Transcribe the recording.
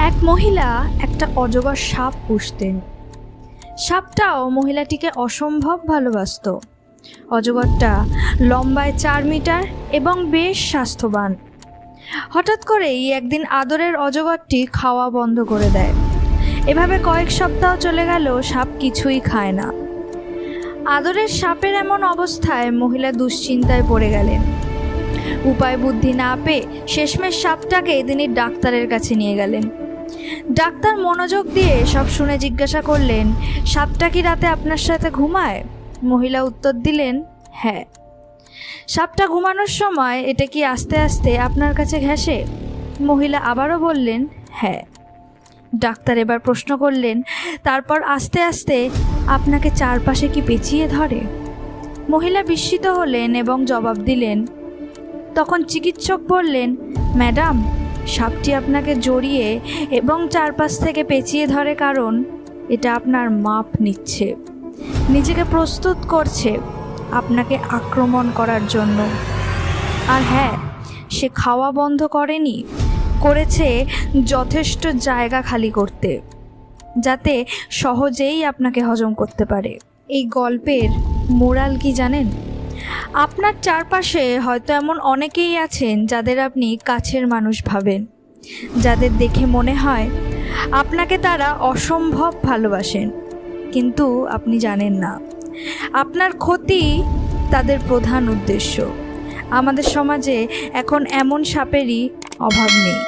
এক মহিলা একটা অজগর সাপ পুষতেন। সাপটাও মহিলাটিকে অসম্ভব ভালোবাসত। অজগরটা লম্বায় 4 মিটার এবং বেশ স্বাস্থ্যবান। হঠাৎ করেই একদিন আদরের অজগরটি খাওয়া বন্ধ করে দেয়। এভাবে কয়েক সপ্তাহ চলে গেল, সাপ কিছুই খায় না। আদরের সাপের এমন অবস্থায় মহিলা দুশ্চিন্তায় পড়ে গেলেন। উপায় বুদ্ধি না পেয়ে শেষমেশ সাপটাকে তিনি ডাক্তারের কাছে নিয়ে গেলেন। ডাক্তার মনোযোগ দিয়ে সব শুনে জিজ্ঞাসা করলেন, সাপটা কি রাতে আপনার সাথে ঘুমায়? মহিলা উত্তর দিলেন, হ্যাঁ। সাপটা ঘুমানোর সময় এটা কি আস্তে আস্তে আপনার কাছে ঘেঁষে? মহিলা আবারও বললেন, হ্যাঁ। ডাক্তার এবার প্রশ্ন করলেন, তারপর আস্তে আস্তে আপনাকে চারপাশে কি পেঁচিয়ে ধরে? মহিলা বিস্মিত হলেন এবং জবাব দিলেন। তখন চিকিৎসক বললেন, ম্যাডাম, সাপটি আপনাকে জড়িয়ে এবং চারপাশ থেকে পেঁচিয়ে ধরে কারণ এটা আপনার মাপ নিচ্ছে, নিজেকে প্রস্তুত করছে আপনাকে আক্রমণ করার জন্য। আর হ্যাঁ, সে খাওয়া বন্ধ করেনি, করেছে যথেষ্ট জায়গা খালি করতে, যাতে সহজেই আপনাকে হজম করতে পারে। এই গল্পের মোরাল কি জানেন? আপনার চারপাশে হয়তো এমন অনেকেই আছেন যাদের আপনি কাছের মানুষ ভাবেন, যাদের দেখে মনে হয় আপনাকে তারা অসম্ভব ভালোবাসেন, কিন্তু আপনি জানেন না আপনার ক্ষতি তাদের প্রধান উদ্দেশ্য। আমাদের সমাজে এখন এমন সাপেরই অভাব নেই।